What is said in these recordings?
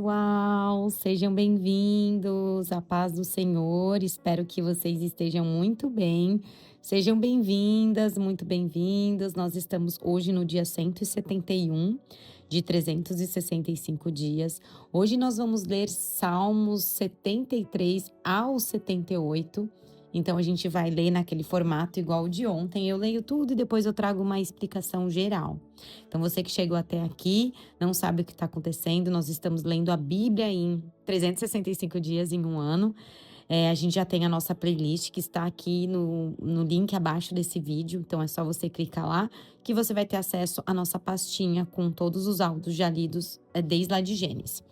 pessoal, sejam bem-vindos à paz do Senhor. Espero que vocês estejam muito bem. Sejam bem-vindas, muito bem-vindos. Nós estamos hoje no dia 171 de 365 dias. Hoje nós vamos ler Salmos 73 ao 78. Então a gente vai ler naquele formato igual o de ontem. Eu leio tudo e depois eu trago uma explicação geral. Então você que chegou até aqui, não sabe o que está acontecendo, nós estamos lendo a Bíblia em 365 dias em um ano. A gente já tem a nossa playlist que está aqui no link abaixo desse vídeo, então é só você clicar lá que você vai ter acesso à nossa pastinha com todos os áudios já lidos desde lá de Gênesis.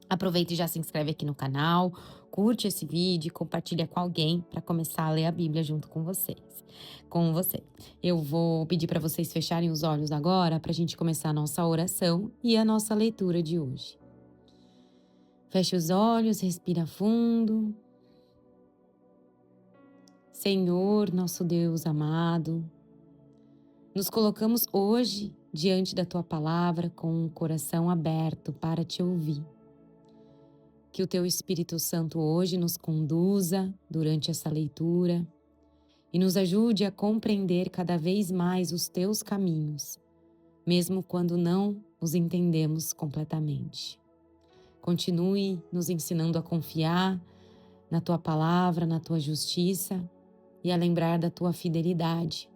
Aproveita e já se inscreve aqui no canal, curte esse vídeo e compartilha com alguém para começar a ler a Bíblia junto com vocês. Com você. Eu vou pedir para vocês fecharem os olhos agora para a gente começar a nossa oração e a nossa leitura de hoje. Feche os olhos, respira fundo. Senhor, nosso Deus amado, nos colocamos hoje diante da Tua palavra com o coração aberto para Te ouvir. Que o Teu Espírito Santo hoje nos conduza durante essa leitura e nos ajude a compreender cada vez mais os Teus caminhos, mesmo quando não os entendemos completamente. Continue nos ensinando a confiar na Tua palavra, na Tua justiça e a lembrar da Tua fidelidade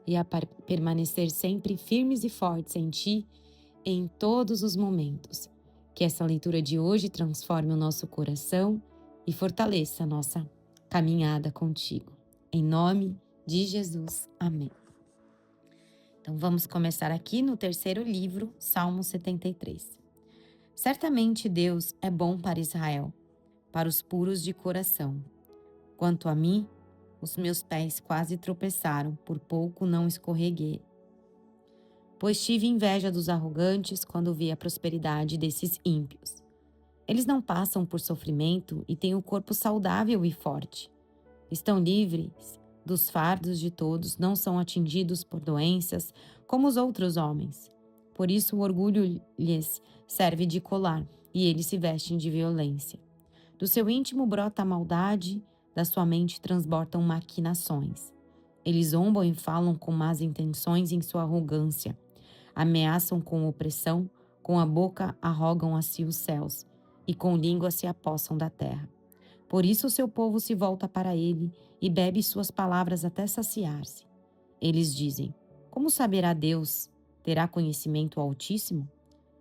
e a permanecer sempre firmes e fortes em Ti em todos os momentos. Que essa leitura de hoje transforme o nosso coração e fortaleça a nossa caminhada contigo. Em nome de Jesus. Amém. Então vamos começar aqui no terceiro livro, Salmo 73. Certamente Deus é bom para Israel, para os puros de coração. Quanto a mim, os meus pés quase tropeçaram, por pouco não escorreguei. Pois tive inveja dos arrogantes quando vi a prosperidade desses ímpios. Eles não passam por sofrimento e têm o corpo saudável e forte. Estão livres dos fardos de todos, não são atingidos por doenças como os outros homens. Por isso o orgulho lhes serve de colar e eles se vestem de violência. Do seu íntimo brota a maldade, da sua mente transbordam maquinações. Eles zombam e falam com más intenções em sua arrogância. Ameaçam com opressão, com a boca arrogam a si os céus, e com língua se apossam da terra. Por isso o seu povo se volta para ele e bebe suas palavras até saciar-se. Eles dizem: como saberá Deus? Terá conhecimento o Altíssimo?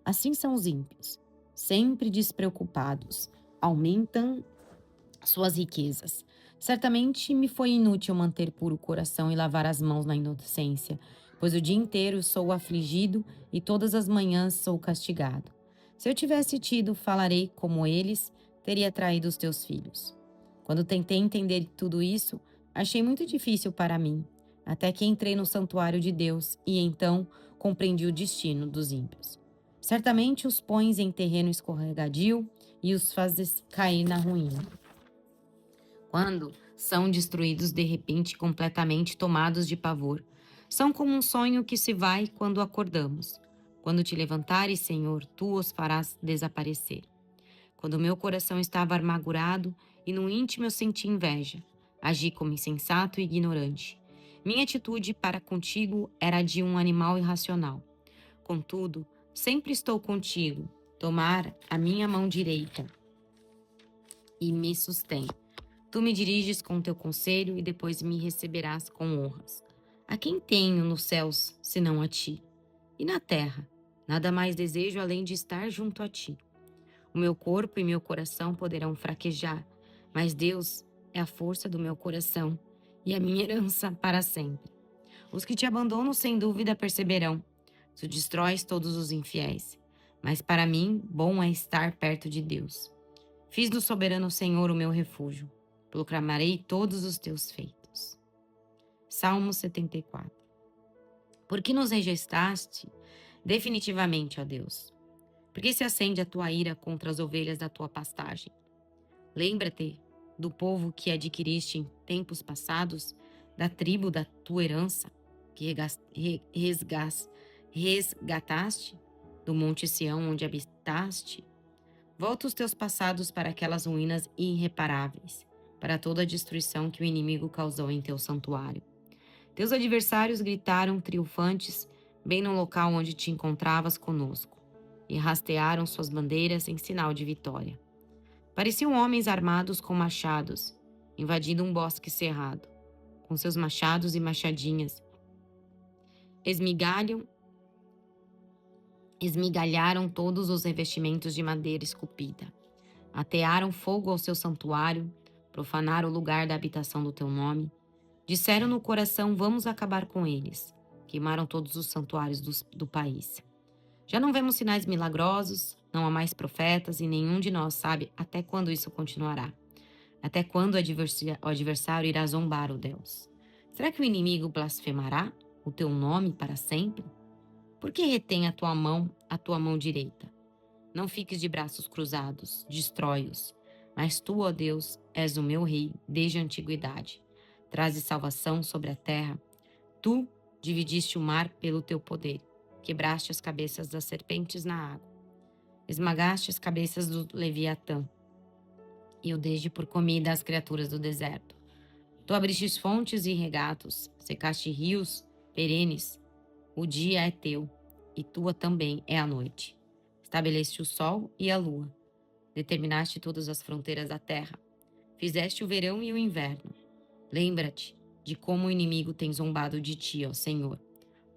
Assim são os ímpios, sempre despreocupados, aumentam suas riquezas. Certamente me foi inútil manter puro o coração e lavar as mãos na inocência, pois o dia inteiro sou afligido e todas as manhãs sou castigado. Se eu tivesse tido, falarei como eles, teria traído os teus filhos. Quando tentei entender tudo isso, achei muito difícil para mim, até que entrei no santuário de Deus e então compreendi o destino dos ímpios. Certamente os pões em terreno escorregadio e os fazes cair na ruína. Quando são destruídos de repente, completamente tomados de pavor. São como um sonho que se vai quando acordamos. Quando te levantares, Senhor, tu os farás desaparecer. Quando meu coração estava amargurado e no íntimo eu senti inveja, agi como insensato e ignorante. Minha atitude para contigo era a de um animal irracional. Contudo, sempre estou contigo, tomar a minha mão direita e me sustém. Tu me diriges com teu conselho e depois me receberás com honras. A quem tenho nos céus, senão a ti? E na terra, nada mais desejo além de estar junto a ti. O meu corpo e meu coração poderão fraquejar, mas Deus é a força do meu coração e a minha herança para sempre. Os que te abandonam sem dúvida perceberão. Tu destróis todos os infiéis. Mas para mim, bom é estar perto de Deus. Fiz do soberano Senhor o meu refúgio. Proclamarei todos os teus feitos. Salmo 74. Por que nos rejeitaste definitivamente, ó Deus? Por que se acende a tua ira contra as ovelhas da tua pastagem? Lembra-te do povo que adquiriste em tempos passados, da tribo da tua herança, que resgataste do monte Sião onde habitaste. Volta os teus passados para aquelas ruínas irreparáveis, para toda a destruição que o inimigo causou em teu santuário. Teus adversários gritaram triunfantes bem no local onde te encontravas conosco, e rastearam suas bandeiras em sinal de vitória. Pareciam homens armados com machados, invadindo um bosque cerrado. Com seus machados e machadinhas, esmigalharam todos os revestimentos de madeira esculpida. Atearam fogo ao seu santuário, profanaram o lugar da habitação do teu nome. Disseram no coração: vamos acabar com eles. Queimaram todos os santuários do país. Já não vemos sinais milagrosos, não há mais profetas e nenhum de nós sabe até quando isso continuará. Até quando o adversário irá zombar, ó Deus? Será que o inimigo blasfemará o teu nome para sempre? Por que retém a tua mão direita? Não fiques de braços cruzados, destrói-os. Mas tu, ó Deus, és o meu rei desde a antiguidade. Trazes salvação sobre a terra. Tu dividiste o mar pelo teu poder. Quebraste as cabeças das serpentes na água. Esmagaste as cabeças do Leviatã. E o deste por comida às criaturas do deserto. Tu abriste fontes e regatos, secaste rios perenes. O dia é teu, e tua também é a noite. Estabeleceste o sol e a lua. Determinaste todas as fronteiras da terra. Fizeste o verão e o inverno. Lembra-te de como o inimigo tem zombado de ti, ó Senhor.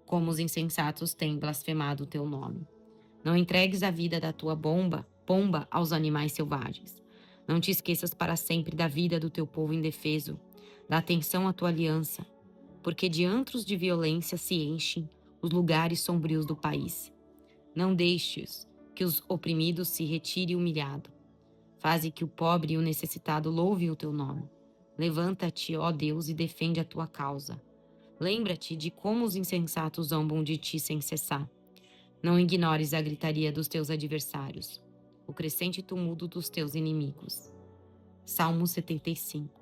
Como os insensatos têm blasfemado o teu nome. Não entregues a vida da tua pomba aos animais selvagens. Não te esqueças para sempre da vida do teu povo indefeso. Dá atenção à tua aliança, porque de antros de violência se enchem os lugares sombrios do país. Não deixes que os oprimidos se retirem humilhado. Faze que o pobre e o necessitado louvem o teu nome. Levanta-te, ó Deus, e defende a tua causa. Lembra-te de como os insensatos zombam de ti sem cessar. Não ignores a gritaria dos teus adversários, o crescente tumulto dos teus inimigos. Salmo 75.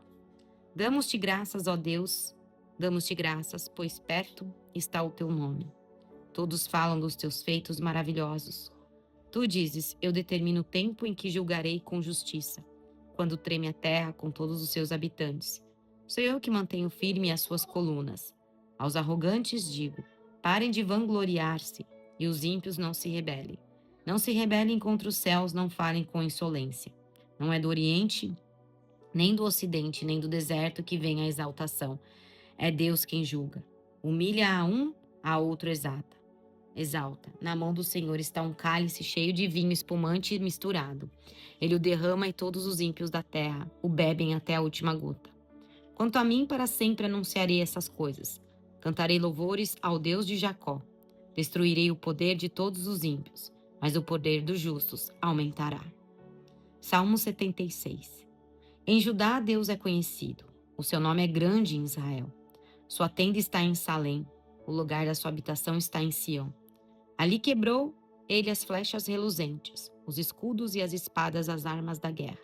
Damos-te graças, ó Deus, damos-te graças, pois perto está o teu nome. Todos falam dos teus feitos maravilhosos. Tu dizes: eu determino o tempo em que julgarei com justiça, quando treme a terra com todos os seus habitantes. Sou eu que mantenho firme as suas colunas. Aos arrogantes digo: parem de vangloriar-se, e os ímpios não se rebelem. Não se rebelem contra os céus, não falem com insolência. Não é do Oriente, nem do Ocidente, nem do deserto que vem a exaltação. É Deus quem julga. Humilha a um, a outro exalta. Na mão do Senhor está um cálice cheio de vinho espumante e misturado. Ele o derrama e todos os ímpios da terra o bebem até a última gota. Quanto a mim, para sempre anunciarei essas coisas. Cantarei louvores ao Deus de Jacó. Destruirei o poder de todos os ímpios, mas o poder dos justos aumentará. Salmo 76. Em Judá Deus é conhecido. O seu nome é grande em Israel. Sua tenda está em Salém. O lugar da sua habitação está em Sião. Ali quebrou ele as flechas reluzentes, os escudos e as espadas, as armas da guerra.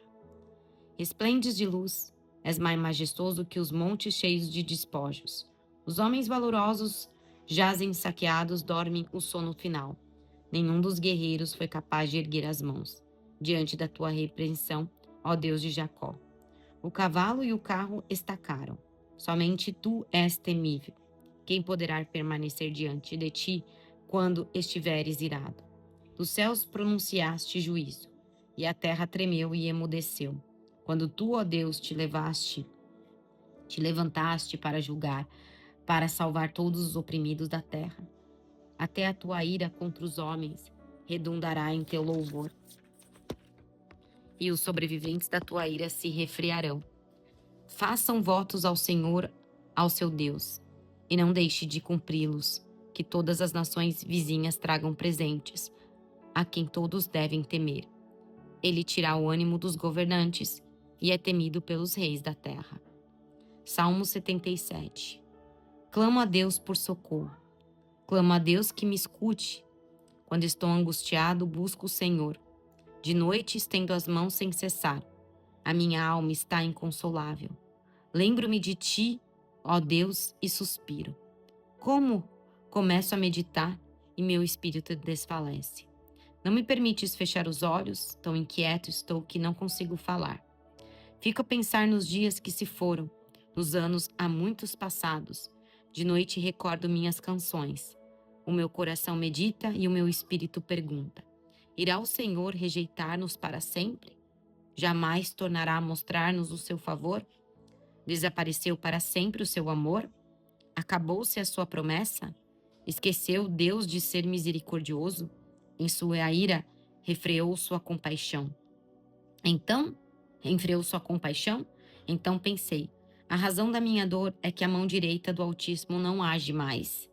Resplendes de luz, és mais majestoso que os montes cheios de despojos. Os homens valorosos jazem saqueados, dormem o sono final. Nenhum dos guerreiros foi capaz de erguer as mãos diante da tua repreensão, ó Deus de Jacó. O cavalo e o carro estacaram. Somente tu és temível. Quem poderá permanecer diante de ti quando estiveres irado? Dos céus pronunciaste juízo, e a terra tremeu e emudeceu. Quando tu, ó Deus, te levantaste para julgar, para salvar todos os oprimidos da terra. Até a tua ira contra os homens redundará em teu louvor, e os sobreviventes da tua ira se refriarão. Façam votos ao Senhor, ao seu Deus, e não deixe de cumpri-los, que todas as nações vizinhas tragam presentes, a quem todos devem temer. Ele tira o ânimo dos governantes e é temido pelos reis da terra. Salmo 77. Clamo a Deus por socorro. Clamo a Deus que me escute. Quando estou angustiado, busco o Senhor. De noite estendo as mãos sem cessar. A minha alma está inconsolável. Lembro-me de ti, ó Deus, e suspiro. Como começo a meditar e meu espírito desfalece. Não me permites fechar os olhos, tão inquieto estou que não consigo falar. Fico a pensar nos dias que se foram, nos anos há muitos passados. De noite recordo minhas canções. O meu coração medita e o meu espírito pergunta: irá o Senhor rejeitar-nos para sempre? Jamais tornará a mostrar-nos o seu favor? Desapareceu para sempre o seu amor? Acabou-se a sua promessa? Esqueceu Deus de ser misericordioso? Em sua ira, refreou sua compaixão. Enfreou sua compaixão? Então pensei: a razão da minha dor é que a mão direita do Altíssimo não age mais.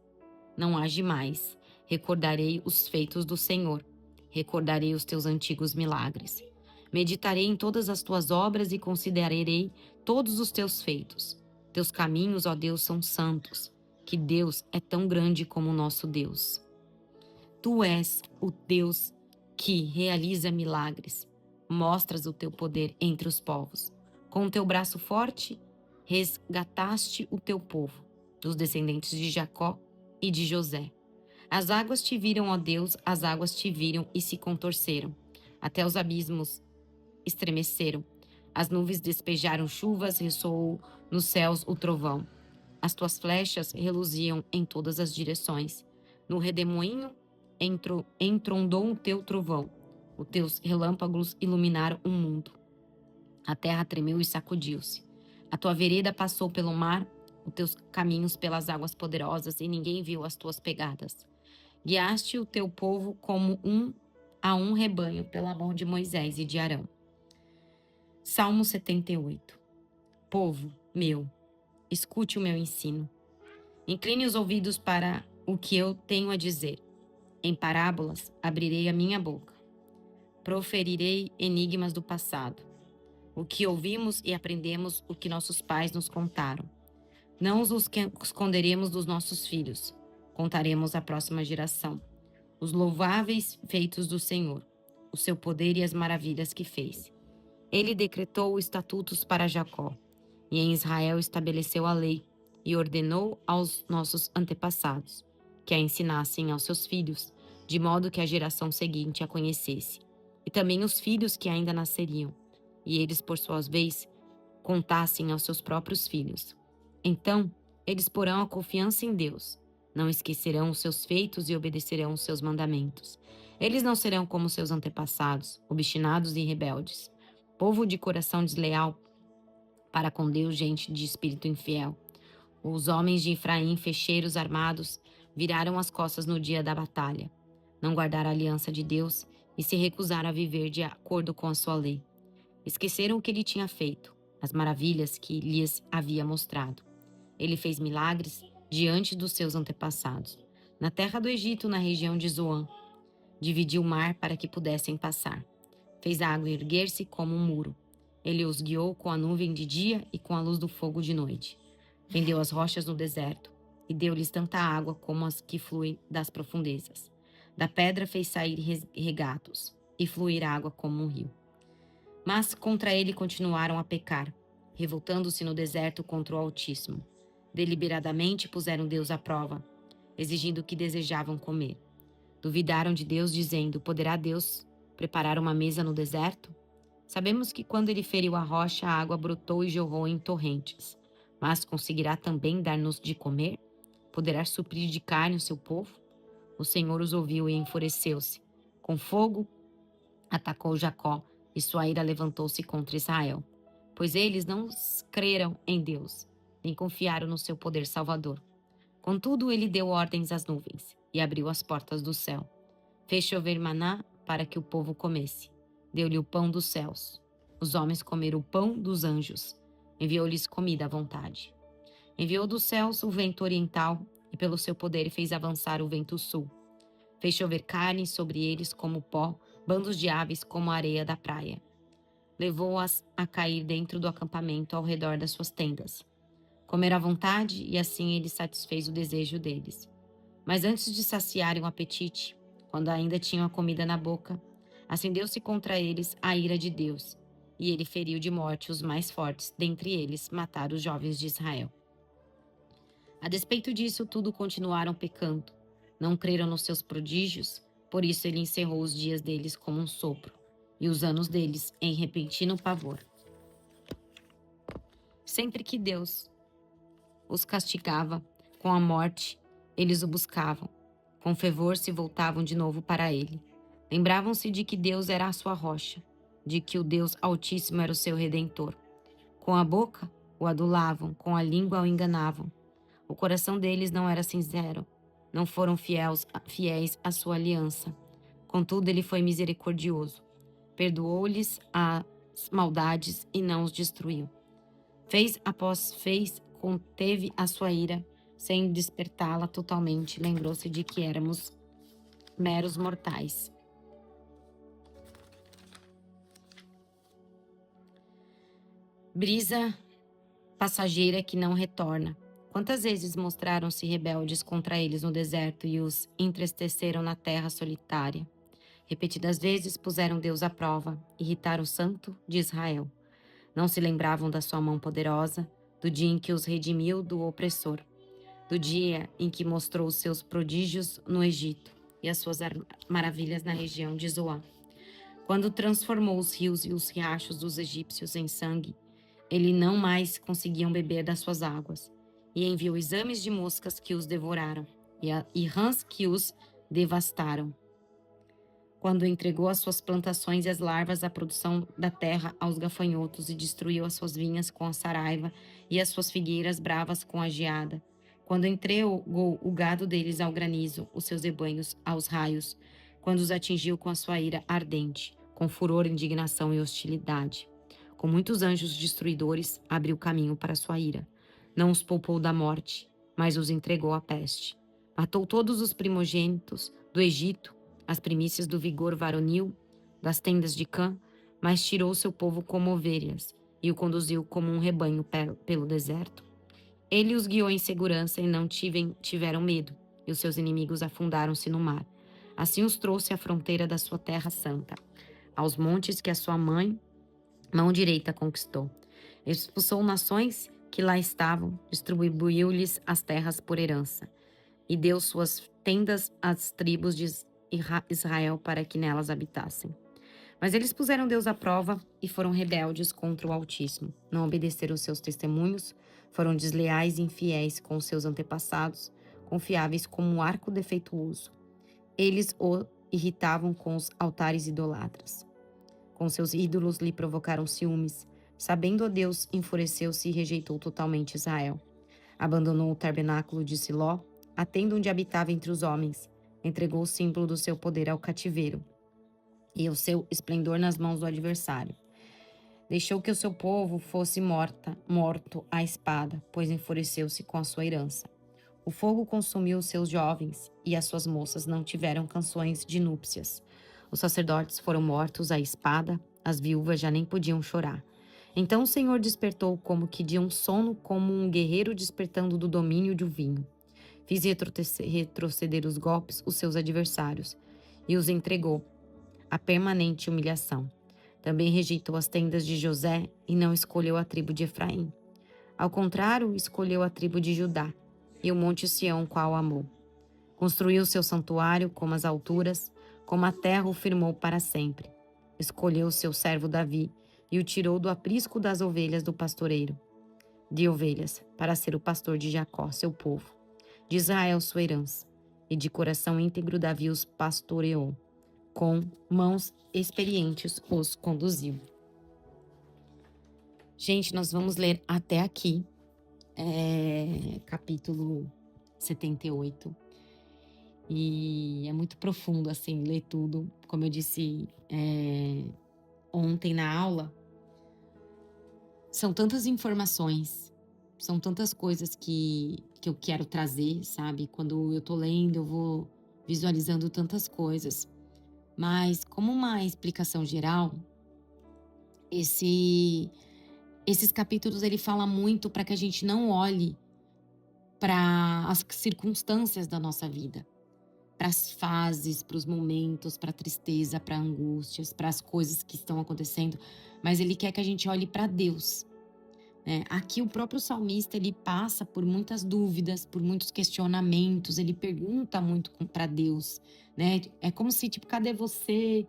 Não age mais. Recordarei os feitos do Senhor. Recordarei os teus antigos milagres. Meditarei em todas as tuas obras e considerarei todos os teus feitos. Teus caminhos, ó Deus, são santos. Que Deus é tão grande como o nosso Deus. Tu és o Deus que realiza milagres. Mostras o teu poder entre os povos. Com o teu braço forte, resgataste o teu povo, dos descendentes de Jacó e de José. As águas te viram, ó Deus, as águas te viram e se contorceram. Até os abismos estremeceram. As nuvens despejaram chuvas, ressoou nos céus o trovão. As tuas flechas reluziam em todas as direções. No redemoinho entrondou o teu trovão. Os teus relâmpagos iluminaram o mundo. A terra tremeu e sacudiu-se. A tua vereda passou pelo mar, os teus caminhos pelas águas poderosas, e ninguém viu as tuas pegadas. Guiaste o teu povo como a um rebanho pela mão de Moisés e de Arão. Salmo 78. Povo meu, escute o meu ensino. Incline os ouvidos para o que eu tenho a dizer. Em parábolas abrirei a minha boca. Proferirei enigmas do passado. O que ouvimos e aprendemos, o que nossos pais nos contaram. Não os esconderemos dos nossos filhos. Contaremos à próxima geração os louváveis feitos do Senhor, o seu poder e as maravilhas que fez. Ele decretou estatutos para Jacó, e em Israel estabeleceu a lei, e ordenou aos nossos antepassados que a ensinassem aos seus filhos, de modo que a geração seguinte a conhecesse, e também os filhos que ainda nasceriam, e eles, por sua vez, contassem aos seus próprios filhos. Então, eles porão a confiança em Deus, não esquecerão os seus feitos e obedecerão os seus mandamentos. Eles não serão como seus antepassados, obstinados e rebeldes, povo de coração desleal para com Deus, gente de espírito infiel. Os homens de Efraim, fecheiros armados, viraram as costas no dia da batalha. Não guardaram a aliança de Deus e se recusaram a viver de acordo com a sua lei. Esqueceram o que ele tinha feito, as maravilhas que lhes havia mostrado. Ele fez milagres diante dos seus antepassados, na terra do Egito, na região de Zoan. Dividiu o mar para que pudessem passar. Fez a água erguer-se como um muro. Ele os guiou com a nuvem de dia e com a luz do fogo de noite. Fendeu as rochas no deserto e deu-lhes tanta água como as que fluem das profundezas. Da pedra fez sair regatos e fluir água como um rio. Mas contra ele continuaram a pecar, revoltando-se no deserto contra o Altíssimo. Deliberadamente puseram Deus à prova, exigindo o que desejavam comer. Duvidaram de Deus, dizendo: poderá Deus preparar uma mesa no deserto? Sabemos que quando ele feriu a rocha, a água brotou e jorrou em torrentes. Mas conseguirá também dar-nos de comer? Poderá suprir de carne o seu povo? O Senhor os ouviu e enfureceu-se. Com fogo atacou Jacó, e sua ira levantou-se contra Israel. Pois eles não creram em Deus, nem confiaram no seu poder salvador. Contudo, ele deu ordens às nuvens e abriu as portas do céu. Fez chover maná para que o povo comesse. Deu-lhe o pão dos céus. Os homens comeram o pão dos anjos. Enviou-lhes comida à vontade. Enviou dos céus o vento oriental e pelo seu poder fez avançar o vento sul. Fez chover carne sobre eles como pó, bandos de aves como a areia da praia. Levou-as a cair dentro do acampamento ao redor das suas tendas. Comeram à vontade e assim ele satisfez o desejo deles. Mas antes de saciarem o apetite, quando ainda tinham a comida na boca, acendeu-se contra eles a ira de Deus, e ele feriu de morte os mais fortes dentre eles, mataram os jovens de Israel. A despeito disso, tudo continuaram pecando. Não creram nos seus prodígios, Por isso ele encerrou os dias deles como um sopro, e os anos deles em repentino pavor. Sempre que Deus os castigava com a morte, eles o buscavam. Com fervor se voltavam de novo para ele. Lembravam-se de que Deus era a sua rocha, de que o Deus Altíssimo era o seu Redentor. Com a boca o adulavam, com a língua o enganavam. O coração deles não era sincero, não foram fiéis à sua aliança. Contudo, ele foi misericordioso. Perdoou-lhes as maldades e não os destruiu. Fez após fez, conteve a sua ira, sem despertá-la totalmente. Lembrou-se de que éramos meros mortais. Brisa passageira que não retorna. Quantas vezes mostraram-se rebeldes contra eles no deserto e os entristeceram na terra solitária? Repetidas vezes puseram Deus à prova, irritaram o Santo de Israel. Não se lembravam da sua mão poderosa, do dia em que os redimiu do opressor, do dia em que mostrou os seus prodígios no Egito e as suas maravilhas na região de Zoá. Quando transformou os rios e os riachos dos egípcios em sangue, eles não mais conseguiam beber das suas águas, e enviou exames de moscas que os devoraram, e rãs que os devastaram. Quando entregou as suas plantações e as larvas da produção da terra aos gafanhotos e destruiu as suas vinhas com a saraiva e as suas figueiras bravas com a geada. Quando entregou o gado deles ao granizo, os seus rebanhos aos raios, quando os atingiu com a sua ira ardente, com furor, indignação e hostilidade. Com muitos anjos destruidores, abriu caminho para a sua ira. Não os poupou da morte, mas os entregou à peste. Matou todos os primogênitos do Egito, as primícias do vigor varonil das tendas de Cã, mas tirou seu povo como ovelhas e o conduziu como um rebanho pelo deserto. Ele os guiou em segurança e não tiveram medo, e os seus inimigos afundaram-se no mar. Assim os trouxe à fronteira da sua terra santa, aos montes que a sua mão direita conquistou. Expulsou nações que lá estavam, distribuiu-lhes as terras por herança, e deu suas tendas às tribos de Israel para que nelas habitassem. Mas eles puseram Deus à prova e foram rebeldes contra o Altíssimo. Não obedeceram seus testemunhos, foram desleais e infiéis com os seus antepassados, confiáveis como um arco defeituoso. Eles o irritavam com os altares idolatras. Com seus ídolos lhe provocaram ciúmes. Sabendo a Deus, enfureceu-se e rejeitou totalmente Israel. Abandonou o tabernáculo de Siló, a tenda onde habitava entre os homens. Entregou o símbolo do seu poder ao cativeiro e o seu esplendor nas mãos do adversário. Deixou que o seu povo fosse morto à espada, pois enfureceu-se com a sua herança. O fogo consumiu os seus jovens, e as suas moças não tiveram canções de núpcias. Os sacerdotes foram mortos à espada, as viúvas já nem podiam chorar. Então o Senhor despertou como que de um sono, como um guerreiro despertando do domínio do vinho. Fiz retroceder os golpes, os seus adversários, e os entregou à permanente humilhação. Também rejeitou as tendas de José e não escolheu a tribo de Efraim. Ao contrário, escolheu a tribo de Judá e o monte Sião, qual amou. Construiu seu santuário como as alturas, como a terra o firmou para sempre. Escolheu seu servo Davi e o tirou do aprisco das ovelhas do pastoreiro de ovelhas, para ser o pastor de Jacó, seu povo, de Israel, sua herança, e de coração íntegro Davi os pastoreou. Com mãos experientes os conduziu. Gente, nós vamos ler até aqui, capítulo 78. E é muito profundo, assim, ler tudo. Como eu disse ontem na aula, são tantas informações, são tantas coisas que eu quero trazer, sabe? Quando eu tô lendo, eu vou visualizando tantas coisas. Mas, como uma explicação geral, esses capítulos ele fala muito para que a gente não olhe para as circunstâncias da nossa vida, para as fases, para os momentos, para a tristeza, para angústias, para as coisas que estão acontecendo, mas ele quer que a gente olhe para Deus, né? Aqui o próprio salmista, ele passa por muitas dúvidas, por muitos questionamentos, ele pergunta muito para Deus, né? É como se, tipo, cadê você?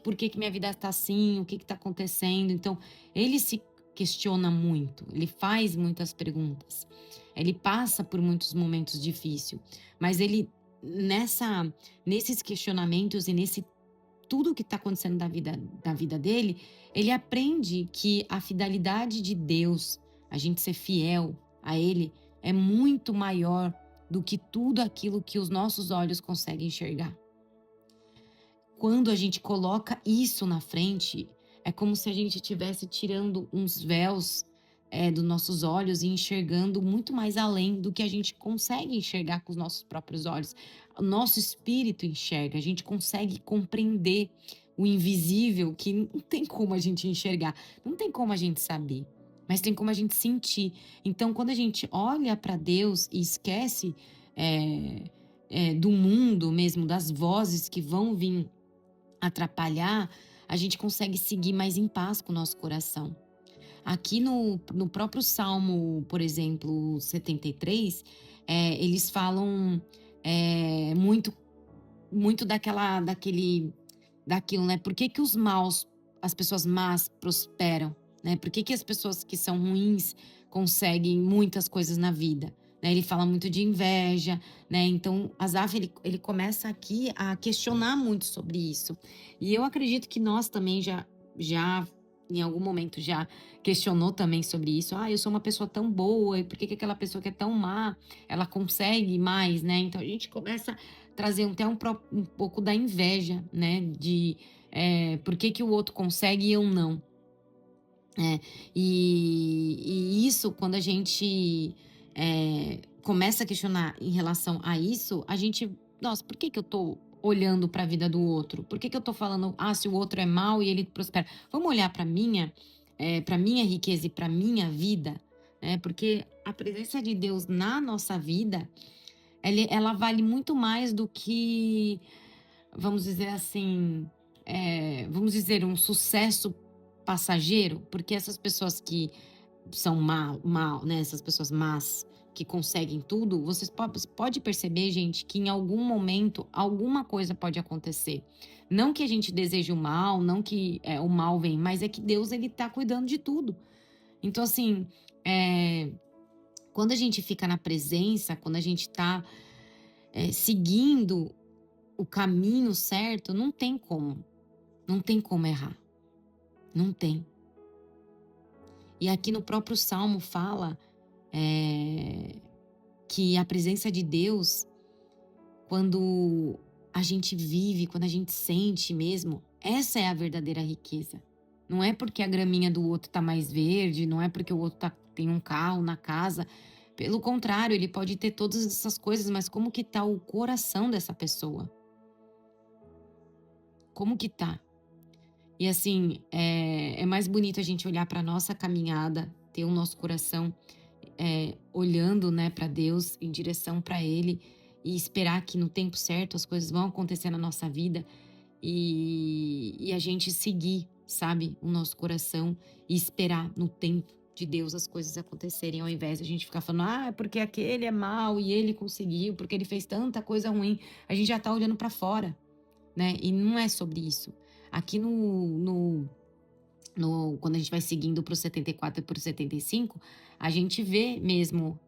Por que que minha vida está assim? O que que tá acontecendo? Então, ele se questiona muito, ele faz muitas perguntas. Ele passa por muitos momentos difíceis, mas ele nessa nesses questionamentos e nesse tudo que está acontecendo da vida dele, ele aprende que a fidelidade de Deus, a gente ser fiel a Ele, é muito maior do que tudo aquilo que os nossos olhos conseguem enxergar. Quando a gente coloca isso na frente, é como se a gente estivesse tirando uns véus dos nossos olhos e enxergando muito mais além do que a gente consegue enxergar com os nossos próprios olhos. O nosso espírito enxerga, a gente consegue compreender o invisível que não tem como a gente enxergar, não tem como a gente saber, mas tem como a gente sentir. Então, quando a gente olha para Deus e esquece do mundo mesmo, das vozes que vão vir atrapalhar, a gente consegue seguir mais em paz com o nosso coração. Aqui no próprio Salmo, por exemplo, 73, eles falam muito, muito daquilo, né? Por que que as pessoas más prosperam, né? Por que que as pessoas que são ruins conseguem muitas coisas na vida? Né? Ele fala muito de inveja, né? Então, Asaf, ele começa aqui a questionar muito sobre isso. E eu acredito que nós também já em algum momento já questionou também sobre isso. Ah, eu sou uma pessoa tão boa, e por que que aquela pessoa que é tão má, ela consegue mais, né? Então a gente começa a trazer até um pouco da inveja, né? De por que que o outro consegue e eu não. É, e isso, quando a gente começa a questionar em relação a isso, a gente, nossa, por que que eu tô olhando para a vida do outro? Por que que eu tô falando, ah, se o outro é mau e ele prospera? Vamos olhar para minha riqueza e para minha vida, né? Porque a presença de Deus na nossa vida, ela vale muito mais do que, vamos dizer assim, vamos dizer, um sucesso passageiro, porque essas pessoas que são mal, né, essas pessoas más que conseguem tudo, vocês pode perceber, gente, que em algum momento alguma coisa pode acontecer. Não que a gente deseje o mal, não que o mal vem, mas é que Deus ele tá cuidando de tudo. Então assim, quando a gente fica na presença, quando a gente tá seguindo o caminho certo, não tem como errar, não tem. E aqui no próprio Salmo fala que a presença de Deus, quando a gente vive, quando a gente sente mesmo, essa é a verdadeira riqueza. Não é porque a graminha do outro tá mais verde, não é porque o outro tem um carro na casa. Pelo contrário, ele pode ter todas essas coisas, mas como que tá o coração dessa pessoa? Como que tá? E assim, é mais bonito a gente olhar para nossa caminhada, ter o nosso coração olhando, né, para Deus, em direção para Ele, e esperar que no tempo certo as coisas vão acontecer na nossa vida e a gente seguir, sabe, o nosso coração e esperar no tempo de Deus as coisas acontecerem, ao invés de a gente ficar falando, ah, é porque aquele é mau e ele conseguiu, porque ele fez tanta coisa ruim. A gente já tá olhando para fora, né? E não é sobre isso. Aqui quando a gente vai seguindo para o 74 e para o 75, a gente vê mesmo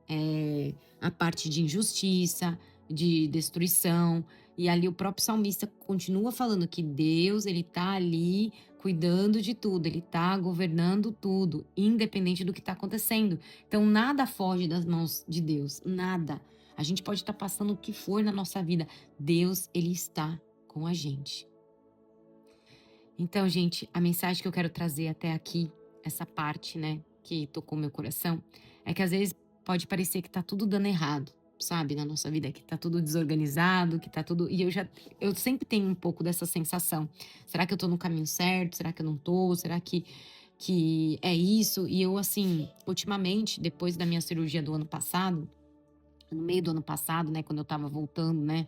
a parte de injustiça, de destruição. E ali o próprio salmista continua falando que Deus, ele tá ali cuidando de tudo, ele tá governando tudo, independente do que tá acontecendo. Então nada foge das mãos de Deus, nada. A gente pode estar passando o que for na nossa vida, Deus, ele está com a gente. Então, gente, a mensagem que eu quero trazer até aqui, essa parte, né, que tocou meu coração, é que às vezes pode parecer que tá tudo dando errado, sabe, na nossa vida, que tá tudo desorganizado, que tá tudo. E eu sempre tenho um pouco dessa sensação. Será que eu tô no caminho certo? Será que eu não tô? Será que é isso? E eu, assim, ultimamente, depois da minha cirurgia do ano passado, no meio do ano passado, né, quando eu tava voltando, né,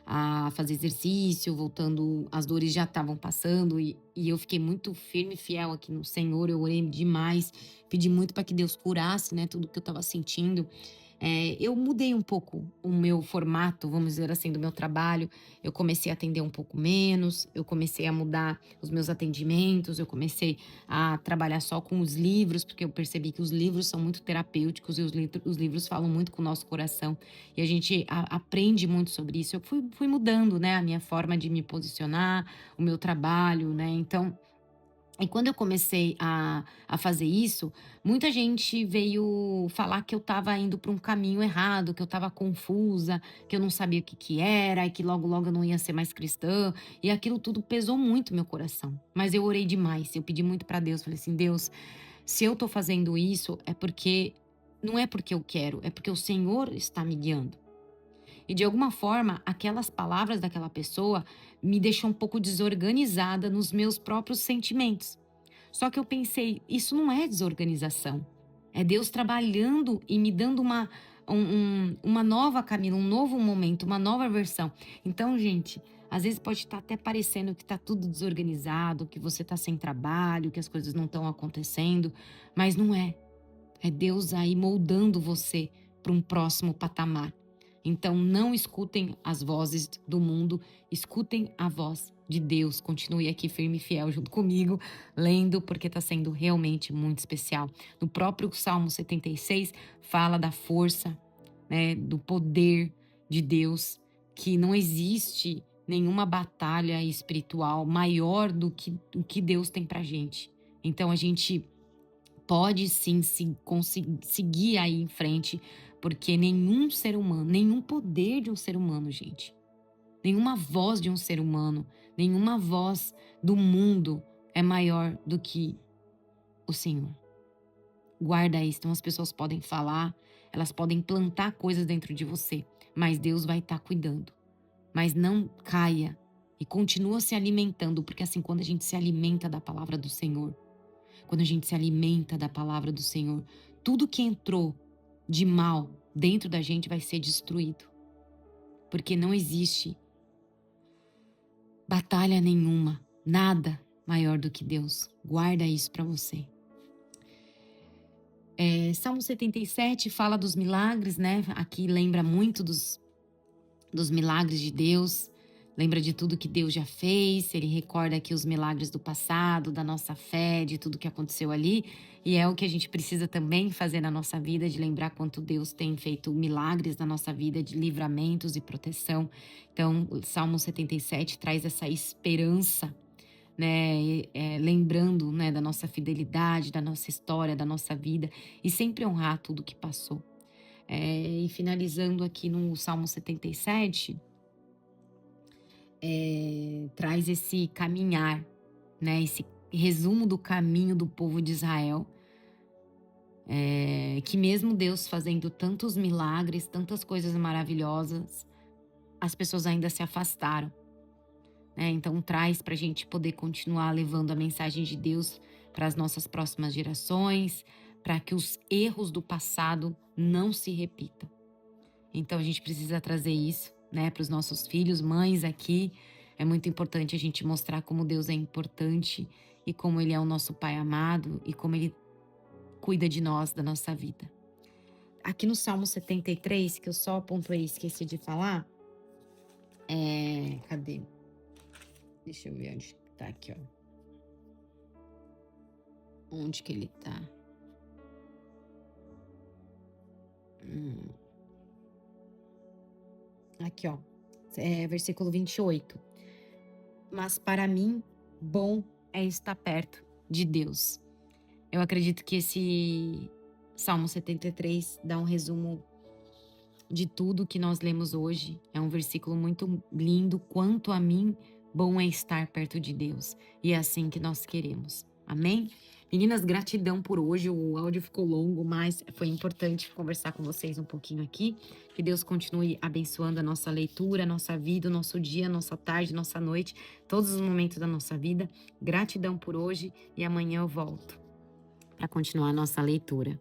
a fazer exercício, voltando, as dores já estavam passando e eu fiquei muito firme e fiel aqui no Senhor. Eu orei demais, pedi muito para que Deus curasse, né, tudo que eu estava sentindo. Eu mudei um pouco o meu formato, vamos dizer assim, do meu trabalho. Eu comecei a atender um pouco menos, eu comecei a mudar os meus atendimentos, eu comecei a trabalhar só com os livros, porque eu percebi que os livros são muito terapêuticos e os livros falam muito com o nosso coração. E a gente aprende muito sobre isso. Eu fui mudando, né, a minha forma de me posicionar, o meu trabalho, né? Então, e quando eu comecei a fazer isso, muita gente veio falar que eu estava indo para um caminho errado, que eu estava confusa, que eu não sabia o que que era e que logo logo eu não ia ser mais cristã. E aquilo tudo pesou muito meu coração. Mas eu orei demais, eu pedi muito para Deus, falei assim: "Deus, se eu tô fazendo isso é porque não é porque eu quero, é porque o Senhor está me guiando". E de alguma forma, aquelas palavras daquela pessoa me deixou um pouco desorganizada nos meus próprios sentimentos. Só que eu pensei, isso não é desorganização. É Deus trabalhando e me dando uma nova Camila, um novo momento, uma nova versão. Então, gente, às vezes pode estar até parecendo que está tudo desorganizado, que você está sem trabalho, que as coisas não estão acontecendo, mas não é. É Deus aí moldando você para um próximo patamar. Então, não escutem as vozes do mundo, escutem a voz de Deus. Continue aqui firme e fiel junto comigo, lendo, porque está sendo realmente muito especial. No próprio Salmo 76, fala da força, né, do poder de Deus, que não existe nenhuma batalha espiritual maior do que o que Deus tem pra gente. Então, a gente pode sim se seguir aí em frente, porque nenhum ser humano, nenhum poder de um ser humano, gente, nenhuma voz de um ser humano, nenhuma voz do mundo é maior do que o Senhor. Guarda isso. Então as pessoas podem falar, elas podem plantar coisas dentro de você, mas Deus vai estar cuidando. Mas não caia e continua se alimentando, porque assim, quando a gente se alimenta da palavra do Senhor, quando a gente se alimenta da palavra do Senhor, tudo que entrou de mal dentro da gente vai ser destruído. Porque não existe batalha nenhuma, nada maior do que Deus. Guarda isso para você. Salmo 77 fala dos milagres, né? Aqui lembra muito dos milagres de Deus. Lembra de tudo que Deus já fez, ele recorda aqui os milagres do passado, da nossa fé, de tudo que aconteceu ali. E é o que a gente precisa também fazer na nossa vida, de lembrar quanto Deus tem feito milagres na nossa vida, de livramentos e proteção. Então, o Salmo 77 traz essa esperança, né? Lembrando, né, da nossa fidelidade, da nossa história, da nossa vida, e sempre honrar tudo que passou. E finalizando aqui no Salmo 77, traz esse caminhar, né? Esse resumo do caminho do povo de Israel, que mesmo Deus fazendo tantos milagres, tantas coisas maravilhosas, as pessoas ainda se afastaram, né? Então traz para a gente poder continuar levando a mensagem de Deus para as nossas próximas gerações, para que os erros do passado não se repitam. Então a gente precisa trazer isso, né, para os nossos filhos, mães aqui. É muito importante a gente mostrar como Deus é importante e como Ele é o nosso Pai amado e como Ele cuida de nós, da nossa vida. Aqui no Salmo 73, que eu só apontei e esqueci de falar, cadê? Deixa eu ver onde tá aqui, ó. Onde que ele tá? Aqui, ó. Versículo 28. Mas para mim, bom é estar perto de Deus. Eu acredito que esse Salmo 73 dá um resumo de tudo que nós lemos hoje. É um versículo muito lindo. Quanto a mim, bom é estar perto de Deus. E é assim que nós queremos. Amém? Meninas, gratidão por hoje. O áudio ficou longo, mas foi importante conversar com vocês um pouquinho aqui. Que Deus continue abençoando a nossa leitura, a nossa vida, o nosso dia, a nossa tarde, a nossa noite, todos os momentos da nossa vida. Gratidão por hoje e amanhã eu volto para continuar a nossa leitura.